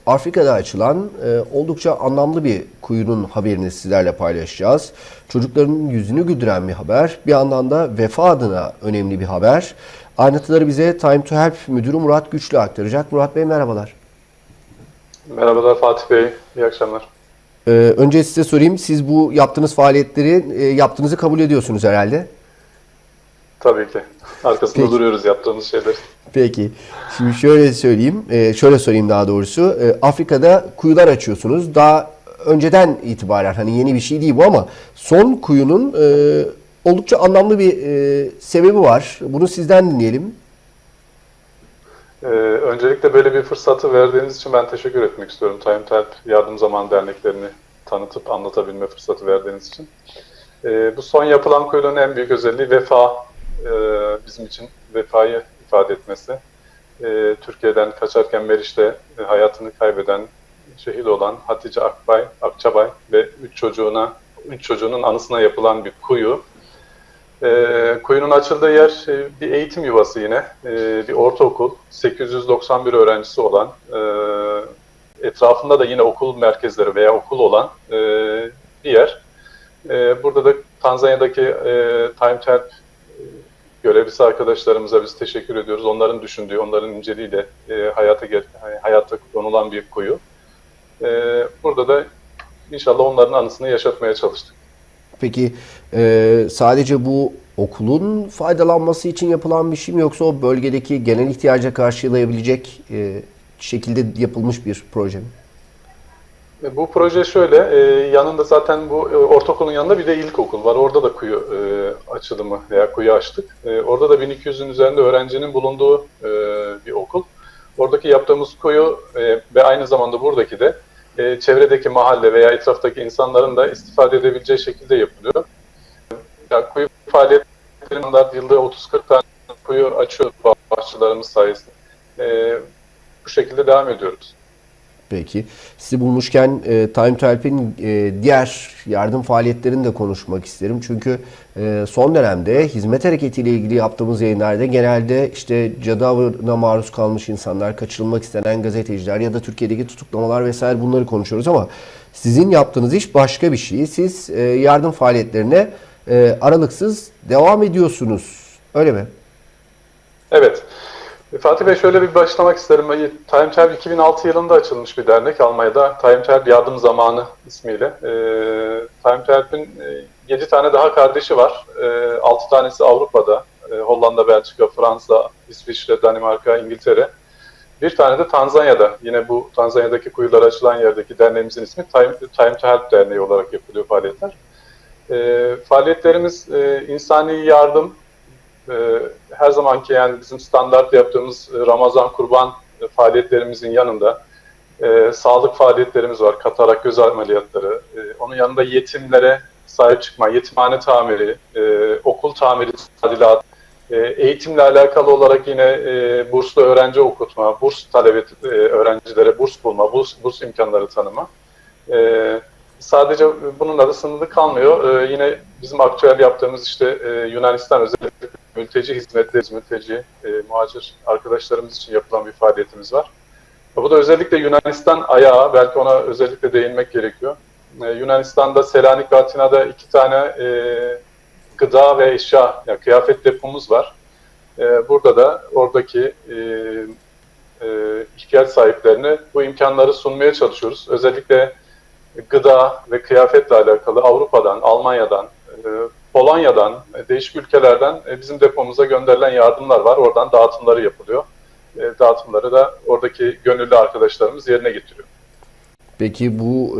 Afrika'da açılan oldukça anlamlı bir kuyunun haberini sizlerle paylaşacağız. Çocukların yüzünü güldüren bir haber. Bir yandan da Vefa adına önemli bir haber. Ayrıntıları bize Time to Help Müdürü Murat Güçlü aktaracak. Murat Bey merhabalar. Merhabalar Fatih Bey, iyi akşamlar. Önce size sorayım, siz bu yaptığınız faaliyetleri yaptığınızı kabul ediyorsunuz herhalde. Tabii ki. Arkasında Peki. duruyoruz yaptığımız şeyler. Peki. Şimdi şöyle sorayım daha doğrusu. Afrika'da kuyular açıyorsunuz. Daha önceden itibaren hani yeni bir şey değil bu ama son kuyunun oldukça anlamlı bir sebebi var. Bunu sizden dinleyelim. Öncelikle böyle bir fırsatı verdiğiniz için ben teşekkür etmek istiyorum. Time to Help Yardım Zaman Derneklerini tanıtıp anlatabilme fırsatı verdiğiniz için. Bu son yapılan kuyunun en büyük özelliği vefa. Bizim için vefayı ifade etmesi. Türkiye'den kaçarken Meriç'te hayatını kaybeden, şehit olan Hatice Akçabay ve 3 çocuğunun anısına yapılan bir kuyu. Kuyunun açıldığı yer bir eğitim yuvası yine, bir ortaokul, 891 öğrencisi olan, etrafında da yine okul merkezleri veya okul olan bir yer. Burada da Tanzanya'daki Time to Help görevlisi arkadaşlarımıza biz teşekkür ediyoruz. Onların düşündüğü, onların inceliğiyle hayata konulan bir kuyu. Burada da inşallah onların anısını yaşatmaya çalıştık. Peki sadece bu okulun faydalanması için yapılan bir şey mi yoksa o bölgedeki genel ihtiyaca karşılayabilecek şekilde yapılmış bir proje mi? Bu proje şöyle, yanında zaten bu ortaokulun yanında bir de ilkokul var. Orada da kuyu açılımı veya kuyu açtık. Orada da 1200'ün üzerinde öğrencinin bulunduğu bir okul. Oradaki yaptığımız kuyu ve aynı zamanda buradaki de çevredeki mahalle veya etraftaki insanların da istifade edebileceği şekilde yapılıyor. Yani kuyu faaliyetlerinde yılda 30-40 tane kuyu açıyor bahçılarımız sayesinde. Bu şekilde devam ediyoruz. Peki. Sizi bulmuşken Time to Help'in diğer yardım faaliyetlerini de konuşmak isterim. Çünkü son dönemde hizmet hareketiyle ilgili yaptığımız yayınlarda genelde işte cadı avına maruz kalmış insanlar, kaçırılmak istenen gazeteciler ya da Türkiye'deki tutuklamalar vesaire bunları konuşuyoruz ama sizin yaptığınız iş başka bir şey. Siz yardım faaliyetlerine aralıksız devam ediyorsunuz. Öyle mi? Evet. Fatih Bey şöyle bir başlamak isterim. Time to Help 2006 yılında açılmış bir dernek Almanya'da. Time to Help Yardım Zamanı ismiyle. Time to Help'in 7 tane daha kardeşi var. 6 tanesi Avrupa'da. Hollanda, Belçika, Fransa, İsviçre, Danimarka, İngiltere. Bir tane de Tanzanya'da. Yine bu Tanzanya'daki kuyular açılan yerdeki derneğimizin ismi Time to Help Derneği olarak yapılıyor faaliyetler. Faaliyetlerimiz insani yardım, her zamanki yani bizim standart yaptığımız Ramazan, Kurban faaliyetlerimizin yanında sağlık faaliyetlerimiz var. Katarak göz ameliyatları. Onun yanında yetimlere sahip çıkma, yetimhane tamiri, okul tamiri, tadilat, eğitimle alakalı olarak yine burslu öğrenci okutma, burs talep öğrencilere burs bulma, burs imkanları tanıma. Sadece bununla da sınırlı kalmıyor. Yine bizim aktüel yaptığımız işte Yunanistan özellikle mülteci hizmetleri, mülteci, muhacir arkadaşlarımız için yapılan bir faaliyetimiz var. Bu da özellikle Yunanistan ayağı, belki ona özellikle değinmek gerekiyor. Yunanistan'da Selanik ve Atina'da 2 tane gıda ve eşya, yani kıyafet depomuz var. Burada da oradaki ihtiyaç sahiplerine bu imkanları sunmaya çalışıyoruz. Özellikle gıda ve kıyafetle alakalı Avrupa'dan, Almanya'dan, Polonya'dan, değişik ülkelerden bizim depomuza gönderilen yardımlar var. Oradan dağıtımları yapılıyor. Dağıtımları da oradaki gönüllü arkadaşlarımız yerine getiriyor. Peki bu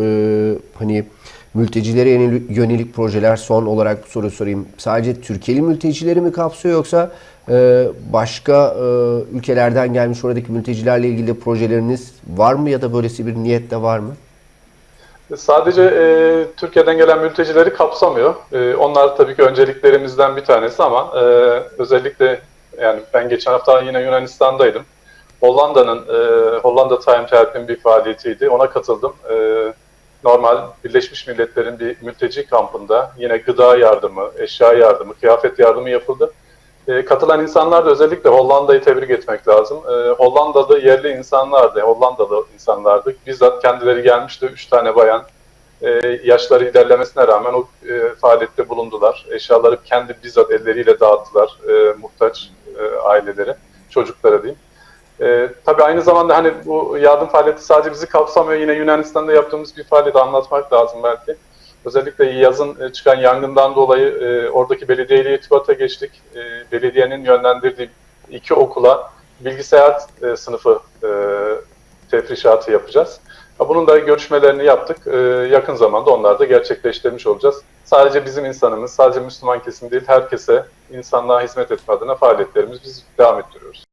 hani mültecilere yönelik projeler, son olarak bu soruyu sorayım. Sadece Türkiye'li mültecileri mi kapsıyor yoksa başka ülkelerden gelmiş oradaki mültecilerle ilgili projeleriniz var mı ya da böylesi bir niyet de var mı? Sadece Türkiye'den gelen mültecileri kapsamıyor. Onlar tabii ki önceliklerimizden bir tanesi ama özellikle yani ben geçen hafta yine Yunanistan'daydım. Hollanda Time to Help'in bir faaliyetiydi. Ona katıldım. Normal Birleşmiş Milletler'in bir mülteci kampında yine gıda yardımı, eşya yardımı, kıyafet yardımı yapıldı. Katılan insanlar da özellikle Hollanda'yı tebrik etmek lazım. Hollandalı yerli insanlardı, Hollandalı insanlardı. Bizzat kendileri gelmişti, 3 tane bayan. Yaşları ilerlemesine rağmen o faaliyette bulundular. Eşyaları kendi bizzat elleriyle dağıttılar muhtaç ailelere, çocuklara diyeyim. Tabii aynı zamanda hani bu yardım faaliyeti sadece bizi kapsamıyor. Yine Yunanistan'da yaptığımız bir faaliyeti anlatmak lazım belki. Özellikle yazın çıkan yangından dolayı oradaki belediyeyle irtibata geçtik. Belediyenin yönlendirdiği 2 okula bilgisayar sınıfı tefrişatı yapacağız. Bunun da görüşmelerini yaptık. Yakın zamanda onları da gerçekleştirmiş olacağız. Sadece bizim insanımız, sadece Müslüman kesim değil, herkese insanlığa hizmet etme adına faaliyetlerimizi biz devam ettiriyoruz.